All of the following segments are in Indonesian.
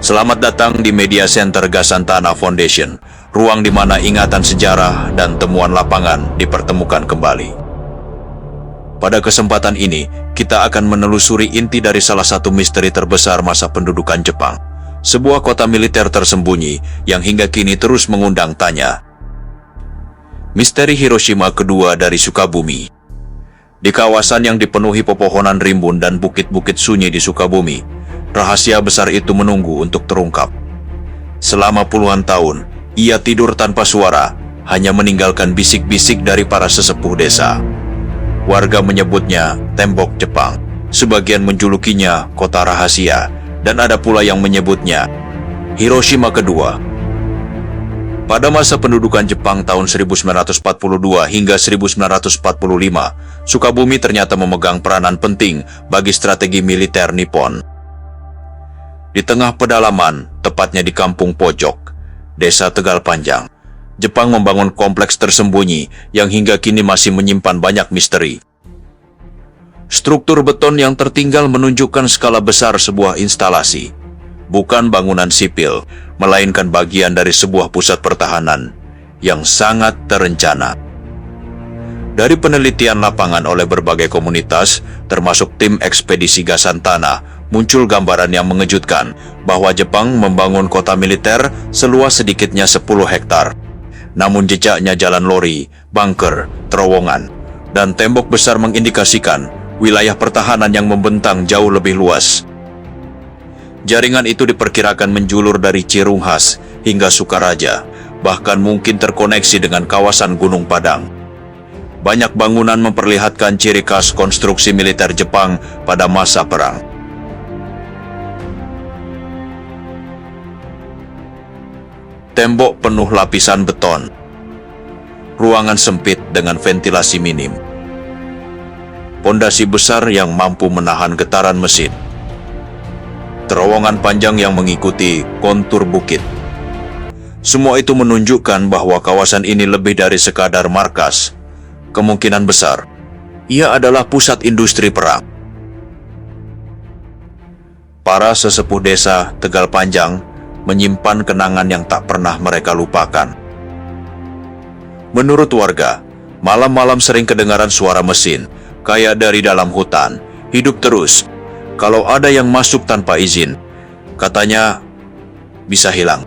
Selamat datang di Media Center Gasantana Foundation, ruang di mana ingatan sejarah dan temuan lapangan dipertemukan kembali. Pada kesempatan ini, kita akan menelusuri inti dari salah satu misteri terbesar masa pendudukan Jepang, sebuah kota militer tersembunyi yang hingga kini terus mengundang tanya. Misteri Hiroshima kedua dari Sukabumi. Di kawasan yang dipenuhi pepohonan rimbun dan bukit-bukit sunyi di Sukabumi, rahasia besar itu menunggu untuk terungkap. Selama puluhan tahun, ia tidur tanpa suara, hanya meninggalkan bisik-bisik dari para sesepuh desa. Warga menyebutnya Tembok Jepang, sebagian menjulukinya Kota Rahasia, dan ada pula yang menyebutnya Hiroshima Kedua. Pada masa pendudukan Jepang tahun 1942 hingga 1945, Sukabumi ternyata memegang peranan penting bagi strategi militer Nippon. Di tengah pedalaman, tepatnya di kampung pojok, Desa Tegal Panjang, Jepang membangun kompleks tersembunyi yang hingga kini masih menyimpan banyak misteri. Struktur beton yang tertinggal menunjukkan skala besar sebuah instalasi, bukan bangunan sipil, melainkan bagian dari sebuah pusat pertahanan yang sangat terencana. Dari penelitian lapangan oleh berbagai komunitas, termasuk tim ekspedisi Gasantana, muncul gambaran yang mengejutkan bahwa Jepang membangun kota militer seluas sedikitnya 10 hektar. Namun jejaknya jalan lori, bunker, terowongan, dan tembok besar mengindikasikan wilayah pertahanan yang membentang jauh lebih luas. Jaringan itu diperkirakan menjulur dari Cirunghas hingga Sukaraja, bahkan mungkin terkoneksi dengan kawasan Gunung Padang. Banyak bangunan memperlihatkan ciri khas konstruksi militer Jepang pada masa perang. Tembok penuh lapisan beton. Ruangan sempit dengan ventilasi minim. Pondasi besar yang mampu menahan getaran mesin. Terowongan panjang yang mengikuti kontur bukit. Semua itu menunjukkan bahwa kawasan ini lebih dari sekadar markas. Kemungkinan besar, ia adalah pusat industri perang. Para sesepuh desa Tegal Panjang menyimpan kenangan yang tak pernah mereka lupakan. Menurut warga, malam-malam sering kedengaran suara mesin, kayak dari dalam hutan, hidup terus. Kalau ada yang masuk tanpa izin, katanya bisa hilang.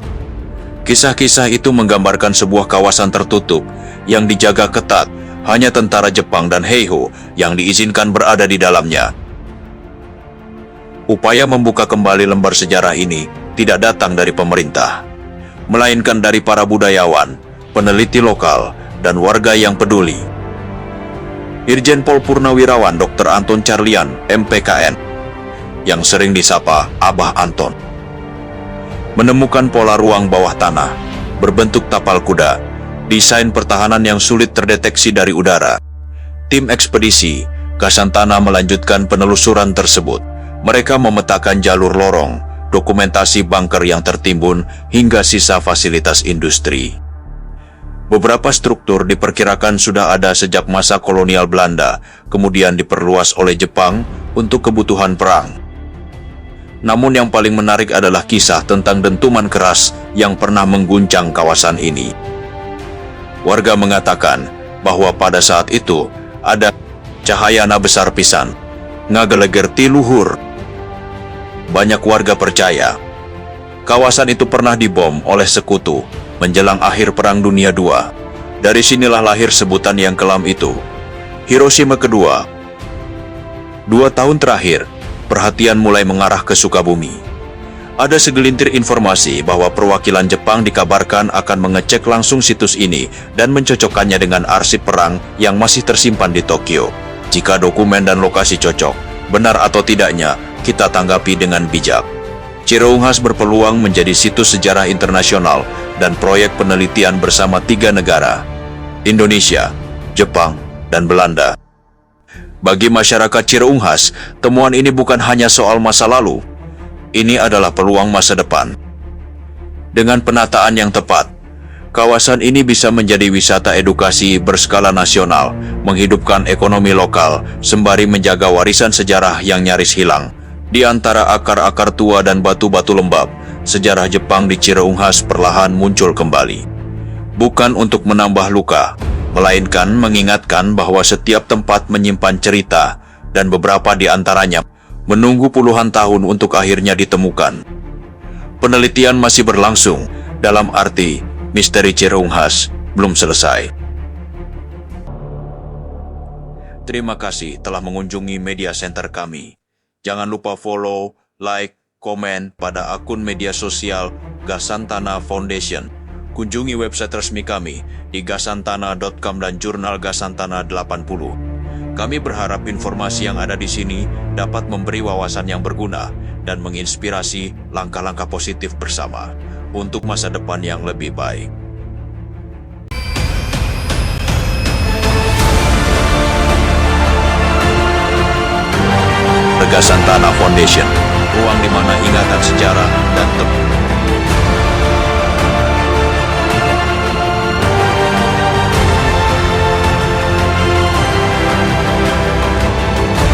Kisah-kisah itu menggambarkan sebuah kawasan tertutup yang dijaga ketat, hanya tentara Jepang dan Heiho yang diizinkan berada di dalamnya. Upaya membuka kembali lembar sejarah ini tidak datang dari pemerintah, melainkan dari para budayawan, peneliti lokal, dan warga yang peduli. Irjen Pol Purnawirawan Dr. Anton Carlian, MPKN, yang sering disapa Abah Anton, menemukan pola ruang bawah tanah, berbentuk tapal kuda, desain pertahanan yang sulit terdeteksi dari udara. Tim ekspedisi Gasantana melanjutkan penelusuran tersebut. Mereka memetakan jalur lorong, dokumentasi bunker yang tertimbun, hingga sisa fasilitas industri. Beberapa struktur diperkirakan sudah ada sejak masa kolonial Belanda, kemudian diperluas oleh Jepang untuk kebutuhan perang. Namun yang paling menarik adalah kisah tentang dentuman keras yang pernah mengguncang kawasan ini. Warga mengatakan bahwa pada saat itu ada cahayana besar pisan, ngageleger ti luhur. Banyak warga percaya kawasan itu pernah dibom oleh sekutu menjelang akhir Perang Dunia II. Dari sinilah lahir sebutan yang kelam itu, Hiroshima Kedua. 2 tahun terakhir, perhatian mulai mengarah ke Sukabumi. Ada segelintir informasi bahwa perwakilan Jepang dikabarkan akan mengecek langsung situs ini dan mencocokkannya dengan arsip perang yang masih tersimpan di Tokyo. Jika dokumen dan lokasi cocok, benar atau tidaknya, kita tanggapi dengan bijak. Cirunghas berpeluang menjadi situs sejarah internasional dan proyek penelitian bersama 3 negara, Indonesia, Jepang, dan Belanda. Bagi masyarakat Cirunghas, temuan ini bukan hanya soal masa lalu, ini adalah peluang masa depan. Dengan penataan yang tepat, kawasan ini bisa menjadi wisata edukasi berskala nasional, menghidupkan ekonomi lokal, sembari menjaga warisan sejarah yang nyaris hilang. Di antara akar-akar tua dan batu-batu lembab, sejarah Jepang di Cireunghas perlahan muncul kembali. Bukan untuk menambah luka, melainkan mengingatkan bahwa setiap tempat menyimpan cerita dan beberapa di antaranya menunggu puluhan tahun untuk akhirnya ditemukan. Penelitian masih berlangsung, dalam arti misteri Cireunghas belum selesai. Terima kasih telah mengunjungi media center kami. Jangan lupa follow, like, komen pada akun media sosial Gasantana Foundation. Kunjungi website resmi kami di gasantana.com dan jurnal Gasantana 80. Kami berharap informasi yang ada di sini dapat memberi wawasan yang berguna dan menginspirasi langkah-langkah positif bersama untuk masa depan yang lebih baik. Gasantana Foundation, ruang di mana ingatan sejarah dan